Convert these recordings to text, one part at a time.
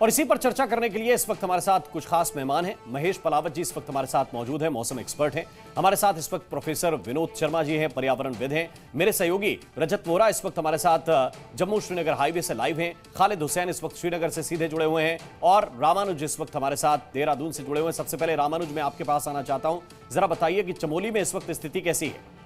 और इसी पर चर्चा करने के लिए इस वक्त हमारे साथ कुछ खास मेहमान हैं। महेश पलावत जी इस वक्त हमारे साथ मौजूद हैं, मौसम एक्सपर्ट हैं। हमारे साथ इस वक्त प्रोफेसर विनोद शर्मा जी हैं, पर्यावरणविद हैं। मेरे सहयोगी रजत वोरा इस वक्त हमारे साथ जम्मू श्रीनगर हाईवे से लाइव हैं। खालिद हुसैन इस वक्त श्रीनगर से सीधे जुड़े हुए हैं और रामानुज इस वक्त हमारे साथ देहरादून से जुड़े हुए हैं। सबसे पहले रामानुज, मैं आपके पास आना चाहता हूं, जरा बताइए कि चमोली में इस वक्त स्थिति कैसी है?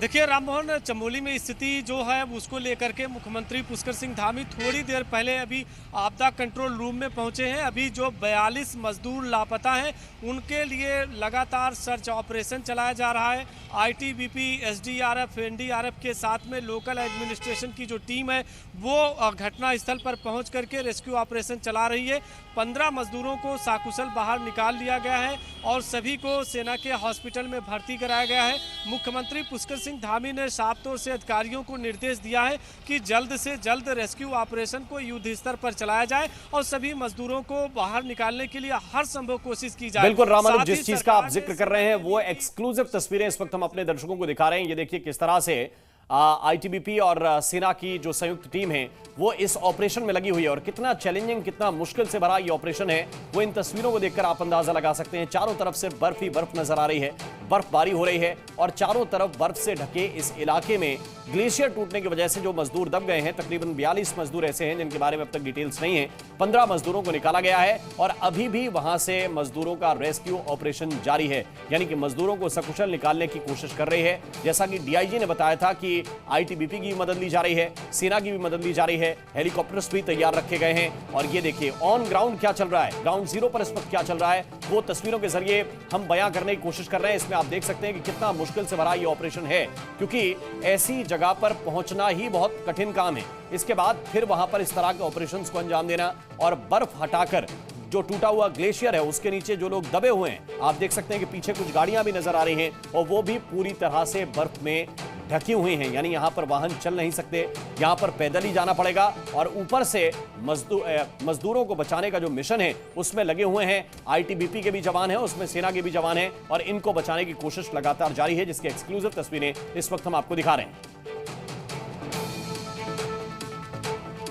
देखिए राममोहन, चमोली में स्थिति जो है उसको लेकर के मुख्यमंत्री पुष्कर सिंह धामी थोड़ी देर पहले अभी आपदा कंट्रोल रूम में पहुंचे हैं। अभी जो 42 मजदूर लापता हैं उनके लिए लगातार सर्च ऑपरेशन चलाया जा रहा है। आईटीबीपी, एसडीआरएफ, एनडीआरएफ के साथ में लोकल एडमिनिस्ट्रेशन की जो टीम है वो घटनास्थल पर पहुंच करके रेस्क्यू ऑपरेशन चला रही है। 15 मजदूरों को साकुशल बाहर निकाल लिया गया है और सभी को सेना के हॉस्पिटल में भर्ती कराया गया है। मुख्यमंत्री पुष्कर सिंह धामी ने साफ तौर से अधिकारियों को निर्देश दिया है कि जल्द से जल्द रेस्क्यू ऑपरेशन को युद्ध स्तर पर चलाया जाए और सभी मजदूरों को बाहर निकालने के लिए हर संभव कोशिश की जाए। बिल्कुल रामानुज, जिस चीज का आप जिक्र कर रहे हैं वो एक्सक्लूसिव तस्वीरें इस वक्त हम अपने दर्शकों को दिखा रहे हैं। ये देखिए किस तरह से आईटीबीपी और सेना की जो संयुक्त टीम है वो इस ऑपरेशन में लगी हुई है और कितना चैलेंजिंग, कितना मुश्किल से भरा ये ऑपरेशन है वो इन तस्वीरों को देखकर आप अंदाजा लगा सकते हैं। चारों तरफ से बर्फ ही बर्फ नजर आ रही है, बर्फबारी हो रही है और चारों तरफ बर्फ से ढके इस इलाके में ग्लेशियर टूटने की वजह से जो मजदूर दब गए हैं, तकरीबन 42 मजदूर ऐसे हैं जिनके बारे में अब तक डिटेल्स नहीं है। 15 मजदूरों को निकाला गया है और अभी भी वहां से मजदूरों का रेस्क्यू ऑपरेशन जारी है, यानी कि मजदूरों को सकुशल निकालने की कोशिश कर रही है। जैसा कि डीआईजी ने बताया था कि आईटीबीपी की भी मदद ली जा रही है, सेना की भी मदद ली जा रही है, हेलीकॉप्टर्स भी तैयार रखे गए हैं। और ये देखिए ऑन ग्राउंड क्या चल रहा है, ग्राउंड जीरो पर इस वक्त क्या चल रहा है वो तस्वीरों के जरिए हम बयां करने की कोशिश कर रहे हैं। इसमें आप देख सकते हैं कि कितना मुश्किल से भरा ये ऑपरेशन है, क्योंकि ऐसी जगह पर पहुंचना ही बहुत कठिन काम है। इसके बाद फिर वहां पर इस तरह के ऑपरेशंस को अंजाम देना और बर्फ हटाकर जो टूटा हुआ ग्लेशियर है उसके नीचे जो लोग दबे हुए हैं, आप देख सकते हैं कि पीछे कुछ गाड़ियां भी नजर आ रही हैं और वो भी पूरी तरह से बर्फ में ढकी हुई हैं, यानी यहां पर वाहन चल नहीं सकते, यहां पर पैदल ही जाना पड़ेगा। और ऊपर से मजदूरों को बचाने का जो मिशन है उसमें लगे हुए हैं आईटीबीपी के भी जवान हैं, उसमें सेना के भी जवान हैं और इनको बचाने की कोशिश लगातार जारी है, जिसकी एक्सक्लूसिव तस्वीरें इस वक्त हम आपको दिखा रहे हैं।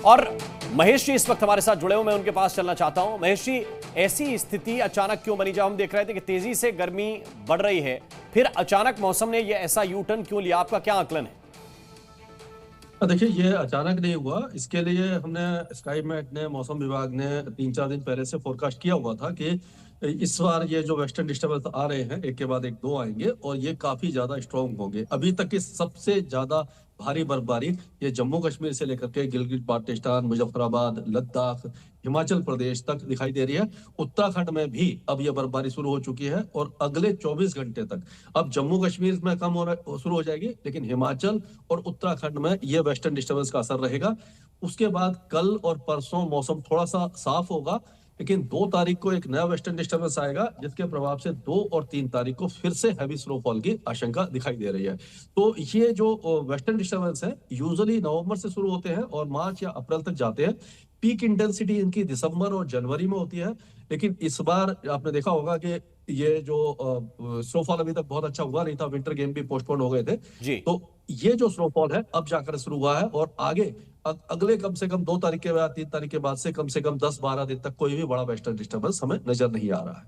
और महेश जी इस वक्त हमारे साथ जुड़े हुए, मैं उनके पास चलना चाहता हूं। महेश जी, ऐसी स्थिति अचानक क्यों बनी? जब हम देख रहे थे कि तेजी से गर्मी बढ़ रही है, फिर अचानक मौसम ने यह ऐसा यू टर्न क्यों लिया? आपका क्या आकलन है? देखिए, ये अचानक नहीं हुआ। इसके लिए हमने स्काईमेट ने, मौसम विभाग ने 3-4 दिन पहले से फोरकास्ट किया हुआ था कि इस बार ये जो वेस्टर्न डिस्टर्बेंस आ रहे हैं एक के बाद एक दो आएंगे और ये काफी ज्यादा स्ट्रॉन्ग होंगे। अभी तक की सबसे ज्यादा भारी बर्फबारी ये जम्मू कश्मीर से लेकर के गिलगित बाल्टिस्तान, मुजफ्फराबाद, लद्दाख, हिमाचल प्रदेश तक दिखाई दे रही है। उत्तराखंड में भी अब ये बर्फबारी शुरू हो चुकी है और अगले 24 घंटे तक अब जम्मू कश्मीर में कम होना शुरू हो जाएगी, लेकिन हिमाचल और उत्तराखंड में ये वेस्टर्न डिस्टर्बेंस का असर रहेगा। उसके बाद कल और परसों मौसम थोड़ा सा साफ होगा, लेकिन 2 तारीख को एक नया वेस्टर्न डिस्टर्बेंस आएगा जिसके प्रभाव से 2 और 3 तारीख को फिर से हैवी स्नोफॉल की आशंका दिखाई दे रही है। तो ये जो वेस्टर्न डिस्टर्बेंस है यूजुअली नवंबर से शुरू होते हैं और मार्च या अप्रैल तक जाते हैं। पीक इंटेंसिटी इनकी दिसंबर और जनवरी में होती है, लेकिन इस बार आपने देखा होगा कि ये जो स्नोफॉल अभी तक बहुत अच्छा हुआ नहीं था, विंटर गेम भी पोस्टपोन हो गए थे जी। तो ये जो स्नोफॉल है अब जाकर शुरू हुआ है और आगे अगले कम से कम 2 तारीख के बाद 3 तारीख के बाद से कम 10-12 दिन तक कोई भी बड़ा वेस्टर्न डिस्टर्बेंस हमें नजर नहीं आ रहा है।